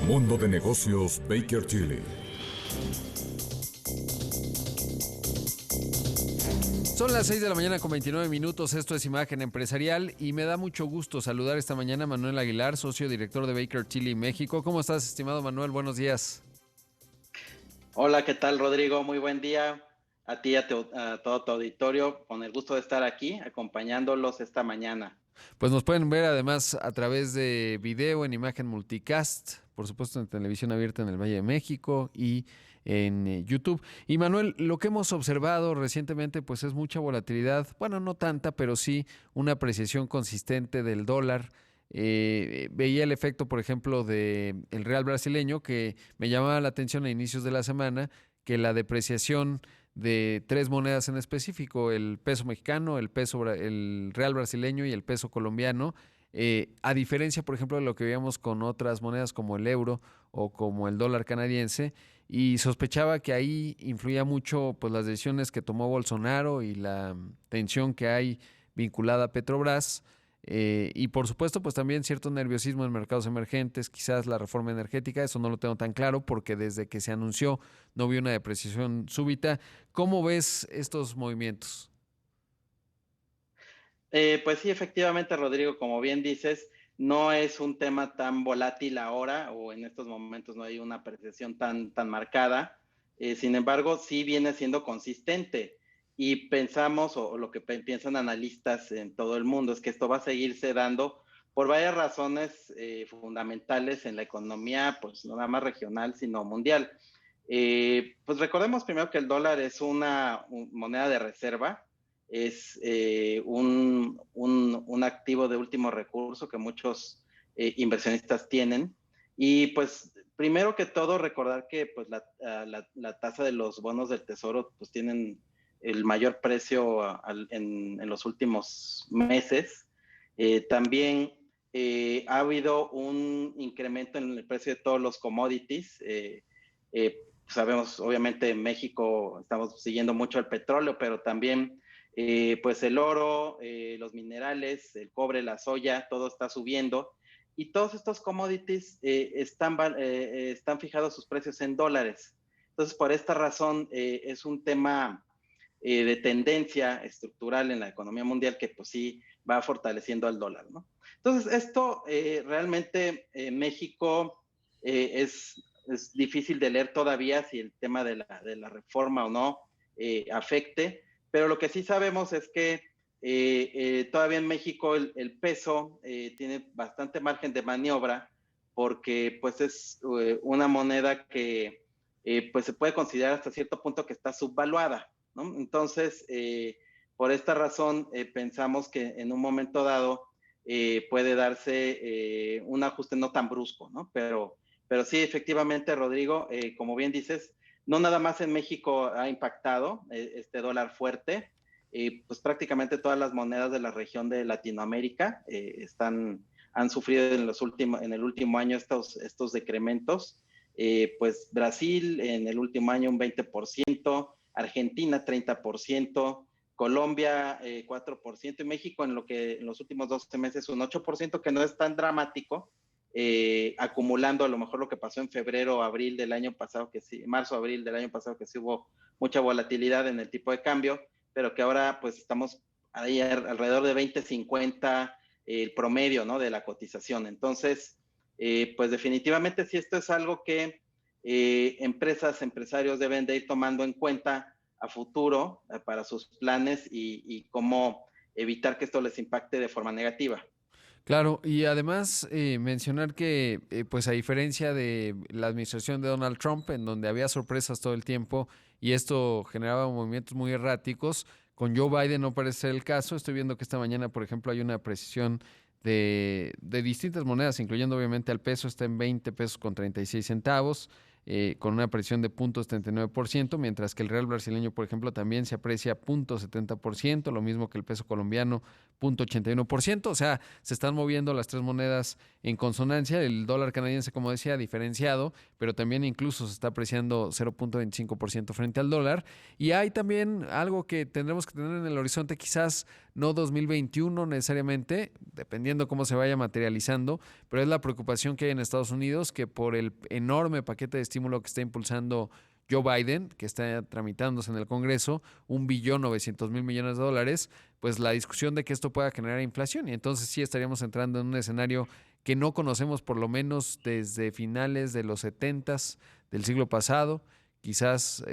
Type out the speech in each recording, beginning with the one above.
Mundo de Negocios Baker Tilly. Son las 6 de la mañana con 29 minutos, esto es Imagen Empresarial y me da mucho gusto saludar esta mañana a Manuel Aguilar, socio director de Baker Tilly México. ¿Cómo estás, estimado Manuel? Buenos días. Hola, ¿qué tal, Rodrigo? Muy buen día a ti y a todo tu auditorio. Con el gusto de estar aquí acompañándolos esta mañana. Pues nos pueden ver además a través de video en Imagen Multicast, por supuesto en televisión abierta en el Valle de México y en YouTube. Y Manuel, lo que hemos observado recientemente pues es mucha volatilidad, bueno, no tanta, pero sí una apreciación consistente del dólar. Veía el efecto, por ejemplo, del real brasileño, que me llamaba la atención a inicios de la semana, que la depreciación de tres monedas en específico, el peso mexicano, el real brasileño y el peso colombiano, a diferencia, por ejemplo, de lo que veíamos con otras monedas como el euro o como el dólar canadiense, y sospechaba que ahí influía mucho pues las decisiones que tomó Bolsonaro y la tensión que hay vinculada a Petrobras. Y por supuesto, pues también cierto nerviosismo en mercados emergentes, quizás la reforma energética, eso no lo tengo tan claro porque desde que se anunció no vi una depreciación súbita. ¿Cómo ves estos movimientos? Pues sí, efectivamente, Rodrigo, como bien dices, no es un tema tan volátil ahora o en estos momentos no hay una apreciación tan marcada. Sin embargo, sí viene siendo consistente y pensamos, o lo que piensan analistas en todo el mundo, es que esto va a seguirse dando por varias razones fundamentales en la economía, pues no nada más regional, sino mundial. Pues recordemos primero que el dólar es una moneda de reserva, es un activo de último recurso que muchos inversionistas tienen. Y pues primero que todo recordar que pues la tasa de los bonos del tesoro pues tienen el mayor precio en los últimos meses. También ha habido un incremento en el precio de todos los commodities. Sabemos, obviamente, en México estamos siguiendo mucho el petróleo, pero también pues el oro, los minerales, el cobre, la soya, todo está subiendo. Y todos estos commodities están fijados sus precios en dólares. Entonces, por esta razón, es un tema de tendencia estructural en la economía mundial que pues sí va fortaleciendo al dólar, ¿no? Entonces, esto realmente México es difícil de leer todavía si el tema de la reforma o no afecte, pero lo que sí sabemos es que todavía en México el peso tiene bastante margen de maniobra porque pues es una moneda que pues se puede considerar hasta cierto punto que está subvaluada, ¿no? Entonces, por esta razón, pensamos que en un momento dado puede darse un ajuste no tan brusco, ¿no? Pero sí, efectivamente, Rodrigo, como bien dices, no nada más en México ha impactado este dólar fuerte, pues prácticamente todas las monedas de la región de Latinoamérica han sufrido en el último año estos decrementos. Pues Brasil en el último año un 20%, Argentina 30%, Colombia 4% y México en los últimos 12 meses un 8%, que no es tan dramático, acumulando a lo mejor lo que pasó en febrero, abril del año pasado, que sí, marzo, abril del año pasado, que sí hubo mucha volatilidad en el tipo de cambio, pero que ahora pues estamos ahí alrededor de 20.50 el promedio, ¿no?, de la cotización. Entonces, pues definitivamente sí esto es algo que empresarios deben de ir tomando en cuenta a futuro para sus planes y cómo evitar que esto les impacte de forma negativa. Claro, y además mencionar que, pues a diferencia de la administración de Donald Trump, en donde había sorpresas todo el tiempo y esto generaba movimientos muy erráticos, con Joe Biden no parece ser el caso. Estoy viendo que esta mañana, por ejemplo, hay una precisión de distintas monedas, incluyendo obviamente al peso, está en 20 pesos con 36 centavos. con una apreciación de 0.79%, mientras que el real brasileño, por ejemplo, también se aprecia 0.70%, lo mismo que el peso colombiano, 0.81%. O sea, se están moviendo las tres monedas en consonancia. El dólar canadiense, como decía, diferenciado, pero también incluso se está apreciando 0.25% frente al dólar. Y hay también algo que tendremos que tener en el horizonte, quizás no 2021 necesariamente, dependiendo cómo se vaya materializando, pero es la preocupación que hay en Estados Unidos, que por el enorme paquete de estímulo que está impulsando Joe Biden, que está tramitándose en el Congreso, 1.900.000.000.000 de dólares, pues la discusión de que esto pueda generar inflación. Y entonces sí estaríamos entrando en un escenario que no conocemos por lo menos desde finales de los 70s del siglo pasado, quizás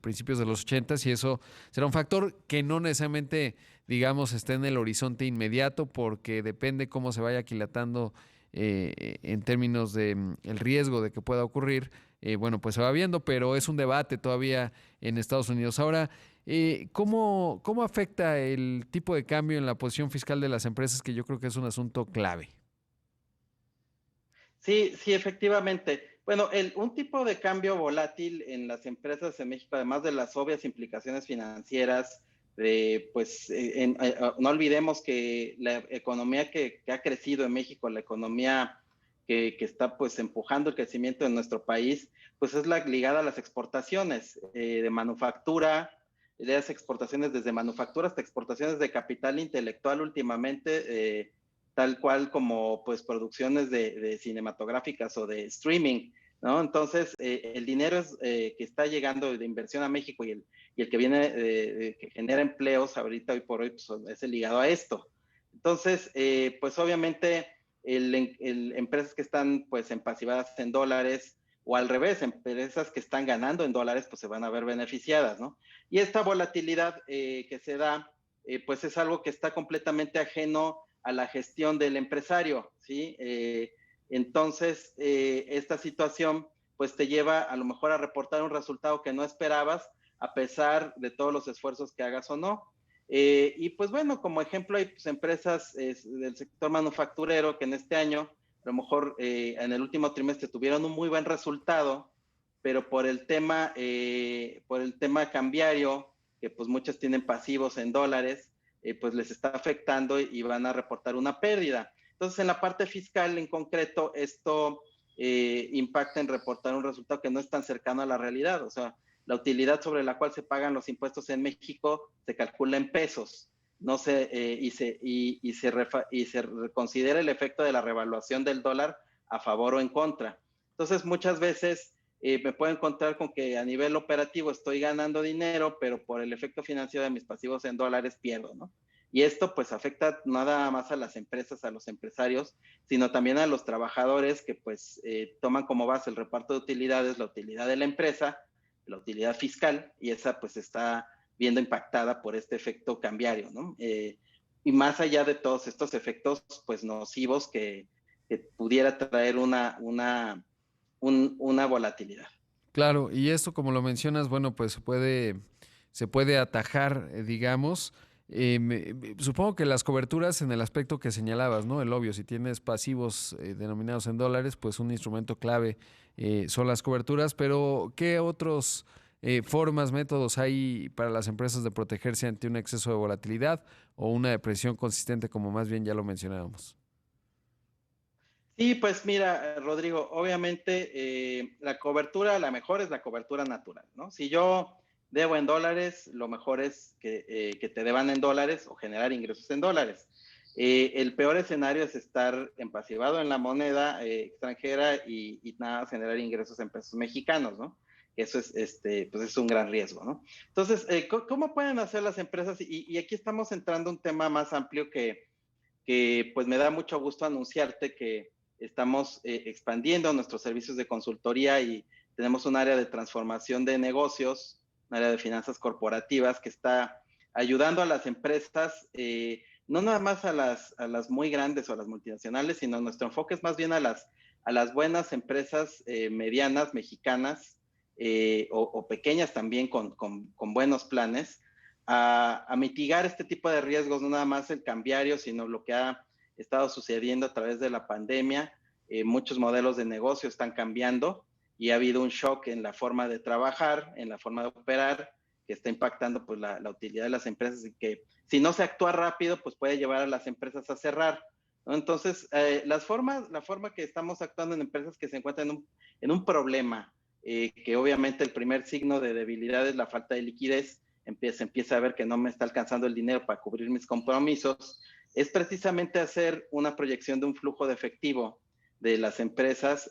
principios de los 80s, y eso será un factor que no necesariamente, digamos, esté en el horizonte inmediato, porque depende cómo se vaya aquilatando en términos de el riesgo de que pueda ocurrir. Bueno, pues se va viendo, pero es un debate todavía en Estados Unidos. Ahora, ¿cómo afecta el tipo de cambio en la posición fiscal de las empresas? Que yo creo que es un asunto clave. Sí, sí, efectivamente. Bueno, un tipo de cambio volátil en las empresas en México, además de las obvias implicaciones financieras, no olvidemos que la economía que ha crecido en México, la economía que está pues empujando el crecimiento de nuestro país, pues es la ligada a las exportaciones de manufactura, de las exportaciones desde manufactura hasta exportaciones de capital intelectual últimamente, tal cual como pues producciones de cinematográficas o de streaming, ¿no? Entonces, el dinero que está llegando de inversión a México y el que viene, que genera empleos ahorita, hoy por hoy, pues, es el ligado a esto. Entonces, pues obviamente, empresas que están pues empasivadas en dólares, o al revés, empresas que están ganando en dólares, pues se van a ver beneficiadas, ¿no? Y esta volatilidad que se da, pues es algo que está completamente ajeno a la gestión del empresario, ¿sí? Entonces, esta situación pues te lleva a lo mejor a reportar un resultado que no esperabas, a pesar de todos los esfuerzos que hagas o no. Y pues bueno, como ejemplo hay pues, empresas del sector manufacturero que en este año, a lo mejor en el último trimestre tuvieron un muy buen resultado, pero por el tema cambiario, que pues muchas tienen pasivos en dólares, pues les está afectando y van a reportar una pérdida. Entonces, en la parte fiscal en concreto, esto impacta en reportar un resultado que no es tan cercano a la realidad. O sea, la utilidad sobre la cual se pagan los impuestos en México se calcula en pesos, no se, y se considera el efecto de la revaluación del dólar a favor o en contra. Entonces, muchas veces me puedo encontrar con que a nivel operativo estoy ganando dinero, pero por el efecto financiero de mis pasivos en dólares pierdo, ¿no? Y esto pues afecta nada más a las empresas, a los empresarios, sino también a los trabajadores que pues toman como base el reparto de utilidades, la utilidad de la empresa, la utilidad fiscal, y esa pues está viendo impactada por este efecto cambiario, ¿no? Y más allá de todos estos efectos pues nocivos que pudiera traer una volatilidad. Claro, y esto, como lo mencionas, bueno, pues se puede atajar, digamos. Supongo que las coberturas en el aspecto que señalabas, ¿no? El obvio, si tienes pasivos denominados en dólares, pues un instrumento clave son las coberturas, pero ¿qué otros formas, métodos hay para las empresas de protegerse ante un exceso de volatilidad o una depresión consistente, como más bien ya lo mencionábamos? Sí, pues mira, Rodrigo, obviamente la cobertura, la mejor es la cobertura natural, ¿no? Si yo debo en dólares, lo mejor es que te deban en dólares o generar ingresos en dólares. El peor escenario es estar empasivado en la moneda extranjera y nada, generar ingresos en pesos mexicanos, ¿no? Eso es, pues es un gran riesgo, ¿no? Entonces, ¿cómo pueden hacer las empresas? Y aquí estamos entrando a un tema más amplio que pues me da mucho gusto anunciarte que estamos expandiendo nuestros servicios de consultoría y tenemos un área de transformación de negocios, un área de finanzas corporativas que está ayudando a las empresas, no nada más a las muy grandes o a las multinacionales, sino nuestro enfoque es más bien a las buenas empresas medianas mexicanas o pequeñas también con buenos planes, a mitigar este tipo de riesgos, no nada más el cambiario, sino lo que ha estado sucediendo a través de la pandemia. Muchos modelos de negocio están cambiando y ha habido un shock en la forma de trabajar, en la forma de operar, que está impactando pues la utilidad de las empresas y que si no se actúa rápido, pues puede llevar a las empresas a cerrar, ¿no? Entonces, la forma que estamos actuando en empresas que se encuentran en un problema, que obviamente el primer signo de debilidad es la falta de liquidez, empieza a ver que no me está alcanzando el dinero para cubrir mis compromisos, es precisamente hacer una proyección de un flujo de efectivo de las empresas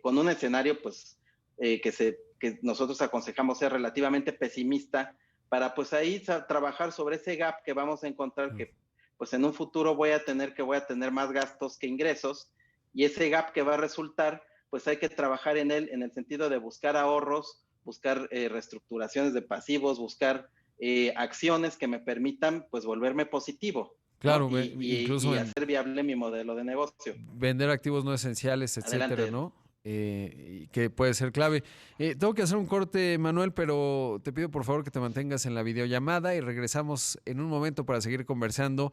con un escenario pues que nosotros aconsejamos ser relativamente pesimista para pues ahí trabajar sobre ese gap que vamos a encontrar que pues en un futuro voy a tener más gastos que ingresos y ese gap que va a resultar pues hay que trabajar en él en el sentido de buscar ahorros, buscar reestructuraciones de pasivos, buscar acciones que me permitan pues volverme positivo, Claro, ¿no? incluso Y hacer viable mi modelo de negocio. vender activos no esenciales, etcétera, Adelante. ¿no? Que puede ser clave. Tengo que hacer un corte, Manuel, pero te pido por favor que te mantengas en la videollamada y regresamos en un momento para seguir conversando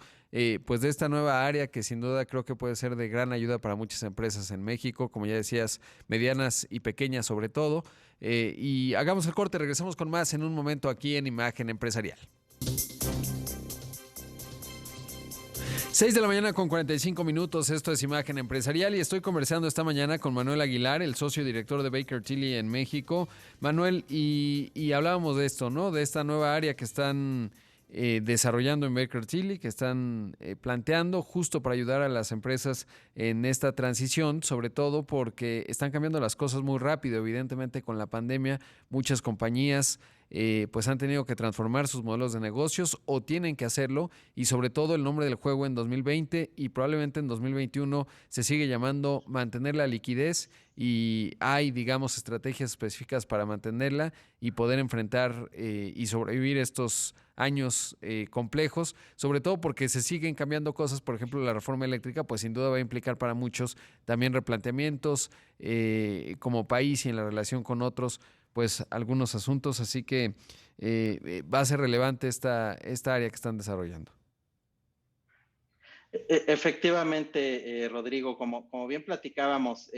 pues de esta nueva área que sin duda creo que puede ser de gran ayuda para muchas empresas en México, como ya decías, medianas y pequeñas sobre todo. Y hagamos el corte, regresamos con más en un momento aquí en Imagen Empresarial. 6 de la mañana con 45 minutos, esto es Imagen Empresarial y estoy conversando esta mañana con Manuel Aguilar, el socio director de Baker Tilly en México. Manuel, y hablábamos de esto, ¿no? De esta nueva área que están desarrollando en Baker Tilly, que están planteando justo para ayudar a las empresas en esta transición, sobre todo porque están cambiando las cosas muy rápido. Evidentemente con la pandemia muchas compañías pues han tenido que transformar sus modelos de negocios o tienen que hacerlo y sobre todo el nombre del juego en 2020 y probablemente en 2021 se sigue llamando mantener la liquidez y hay, digamos, estrategias específicas para mantenerla y poder enfrentar y sobrevivir estos años complejos, sobre todo porque se siguen cambiando cosas. Por ejemplo, la reforma eléctrica pues sin duda va a implicar para muchos también replanteamientos como país y en la relación con otros pues algunos asuntos, así que va a ser relevante esta área que están desarrollando. Efectivamente, Rodrigo, como bien platicábamos,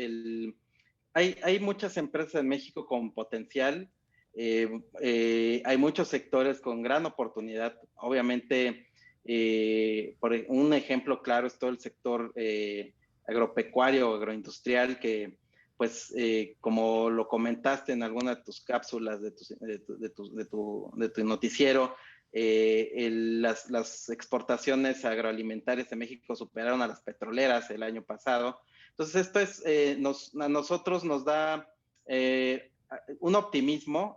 hay muchas empresas en México con potencial, hay muchos sectores con gran oportunidad. Obviamente, por un ejemplo claro es todo el sector agropecuario, agroindustrial, que pues como lo comentaste en alguna de tus cápsulas de tu noticiero, las exportaciones agroalimentarias de México superaron a las petroleras el año pasado. Entonces esto a nosotros nos da un optimismo,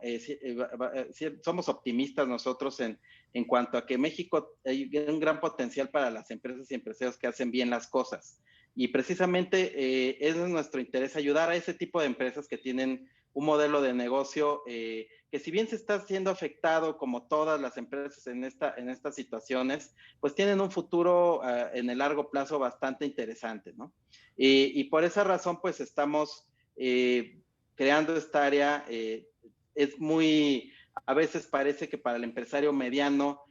somos optimistas nosotros en cuanto a que México hay un gran potencial para las empresas y empresarios que hacen bien las cosas. Y precisamente es nuestro interés ayudar a ese tipo de empresas que tienen un modelo de negocio que si bien se está siendo afectado como todas las empresas en estas situaciones, pues tienen un futuro en el largo plazo bastante interesante, ¿no? Y por esa razón pues estamos creando esta área. A veces parece que para el empresario mediano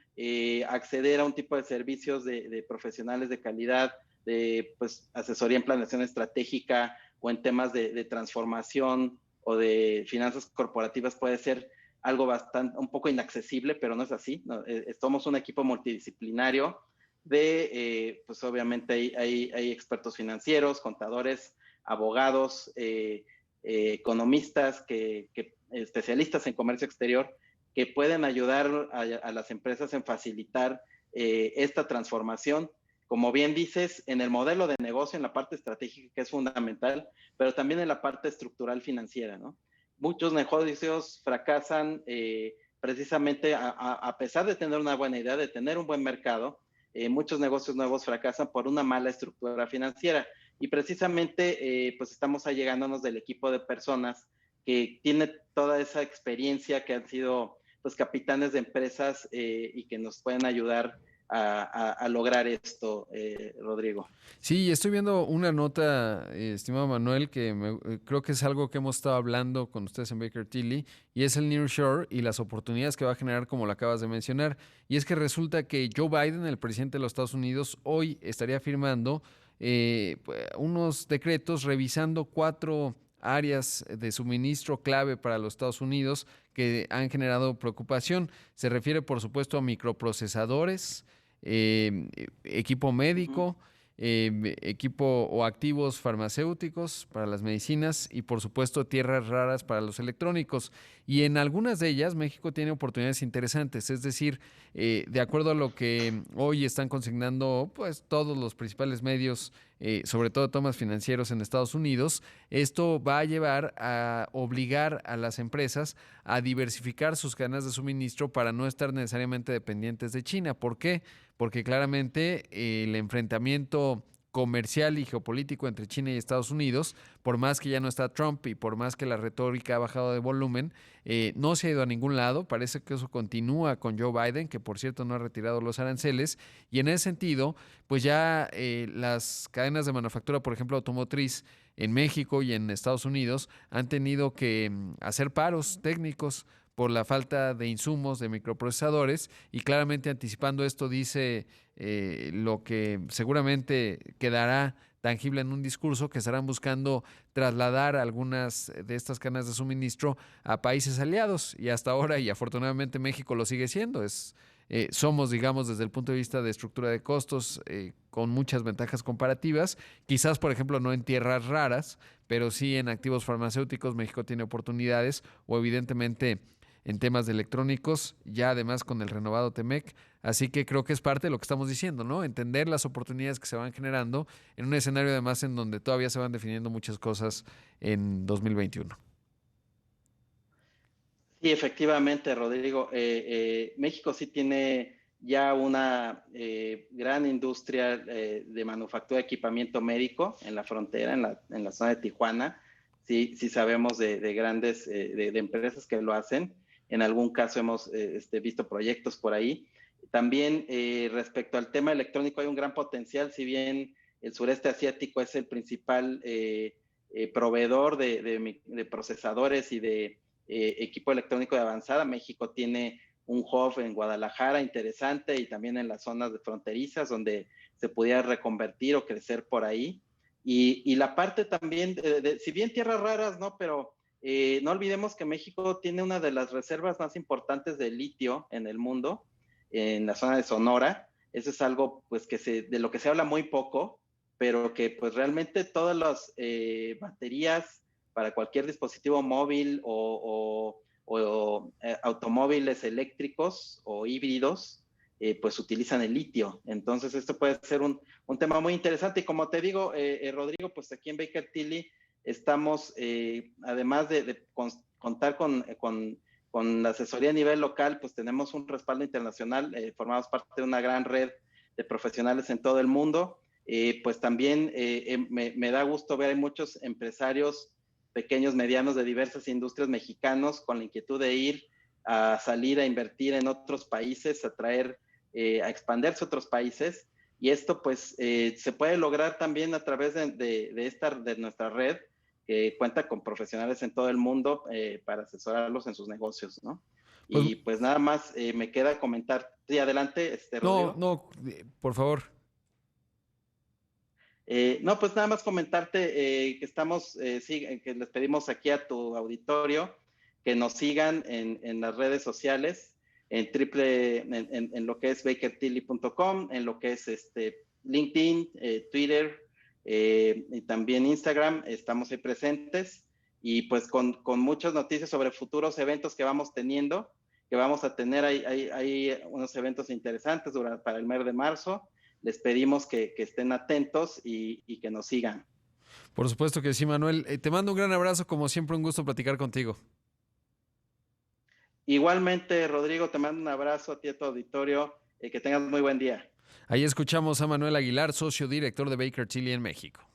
acceder a un tipo de servicios de profesionales de calidad, de pues, asesoría en planeación estratégica o en temas de transformación o de finanzas corporativas puede ser algo un poco inaccesible, pero no es así, ¿no? Somos un equipo multidisciplinario pues obviamente hay expertos financieros, contadores, abogados, economistas, especialistas en comercio exterior, que pueden ayudar a las empresas en facilitar esta transformación. Como bien dices, en el modelo de negocio, en la parte estratégica que es fundamental, pero también en la parte estructural financiera, ¿no? Muchos negocios fracasan precisamente a pesar de tener una buena idea, de tener un buen mercado, muchos negocios nuevos fracasan por una mala estructura financiera. Y precisamente pues estamos allegándonos del equipo de personas que tiene toda esa experiencia, que han sido pues capitanes de empresas y que nos pueden ayudar a lograr esto, Rodrigo. Sí, estoy viendo una nota, estimado Manuel, que creo que es algo que hemos estado hablando con ustedes en Baker Tilly, y es el nearshore y las oportunidades que va a generar, como lo acabas de mencionar. Y es que resulta que Joe Biden, el presidente de los Estados Unidos, hoy estaría firmando unos decretos revisando 4 áreas de suministro clave para los Estados Unidos que han generado preocupación. Se refiere, por supuesto, a microprocesadores, equipo médico, equipo o activos farmacéuticos para las medicinas y, por supuesto, tierras raras para los electrónicos. Y en algunas de ellas México tiene oportunidades interesantes, es decir, de acuerdo a lo que hoy están consignando pues todos los principales medios, sobre todo temas financieros en Estados Unidos, esto va a llevar a obligar a las empresas a diversificar sus cadenas de suministro para no estar necesariamente dependientes de China. ¿Por qué? Porque claramente el enfrentamiento comercial y geopolítico entre China y Estados Unidos, por más que ya no está Trump y por más que la retórica ha bajado de volumen, no se ha ido a ningún lado. Parece que eso continúa con Joe Biden, que por cierto no ha retirado los aranceles, y en ese sentido, pues ya las cadenas de manufactura, por ejemplo, automotriz en México y en Estados Unidos, han tenido que hacer paros técnicos por la falta de insumos de microprocesadores, y claramente anticipando esto dice lo que seguramente quedará tangible en un discurso, que estarán buscando trasladar algunas de estas cadenas de suministro a países aliados, y hasta ahora, y afortunadamente México lo sigue siendo, somos, digamos, desde el punto de vista de estructura de costos, con muchas ventajas comparativas, quizás, por ejemplo, no en tierras raras, pero sí en activos farmacéuticos México tiene oportunidades, o evidentemente en temas de electrónicos, ya además con el renovado TEMEC. Así que creo que es parte de lo que estamos diciendo, ¿no? Entender las oportunidades que se van generando en un escenario además en donde todavía se van definiendo muchas cosas en 2021. Sí, efectivamente, Rodrigo. México sí tiene ya una gran industria de manufactura de equipamiento médico en la frontera, en la zona de Tijuana. Sí, sí sabemos de grandes de empresas que lo hacen. En algún caso hemos visto proyectos por ahí. También respecto al tema electrónico hay un gran potencial, si bien el sureste asiático es el principal proveedor de procesadores y de equipo electrónico de avanzada. México tiene un hub en Guadalajara interesante y también en las zonas de fronterizas donde se pudiera reconvertir o crecer por ahí. Y la parte también, si bien tierras raras, ¿no? Pero no olvidemos que México tiene una de las reservas más importantes de litio en el mundo, en la zona de Sonora. Eso es algo pues de lo que se habla muy poco, pero que pues realmente todas las baterías para cualquier dispositivo móvil o automóviles eléctricos o híbridos, pues utilizan el litio. Entonces esto puede ser un tema muy interesante. Y como te digo, Rodrigo, pues aquí en Baker Tilly estamos, además de contar con la asesoría a nivel local, pues tenemos un respaldo internacional, formamos parte de una gran red de profesionales en todo el mundo. Pues también me da gusto ver, hay muchos empresarios pequeños, medianos de diversas industrias mexicanos con la inquietud de ir a salir a invertir en otros países, a traer, a expandirse a otros países. Y esto pues se puede lograr también a través de nuestra red, que cuenta con profesionales en todo el mundo para asesorarlos en sus negocios, ¿no? Pues, Y pues nada más me queda comentar. Sí, adelante, Rodrigo. No, por favor. No, pues nada más comentarte que estamos, que les pedimos aquí a tu auditorio que nos sigan en las redes sociales, en lo que es bakertilly.com, en lo que es LinkedIn, Twitter y también Instagram, estamos ahí presentes, y pues con muchas noticias sobre futuros eventos que vamos teniendo, que vamos a tener. Hay unos eventos interesantes para el mes de marzo. Les pedimos que estén atentos y que nos sigan. Por supuesto que sí, Manuel. Te mando un gran abrazo, como siempre, un gusto platicar contigo. Igualmente, Rodrigo, te mando un abrazo a ti, a tu auditorio, que tengas muy buen día. Ahí escuchamos a Manuel Aguilar, socio director de Baker Tilly en México.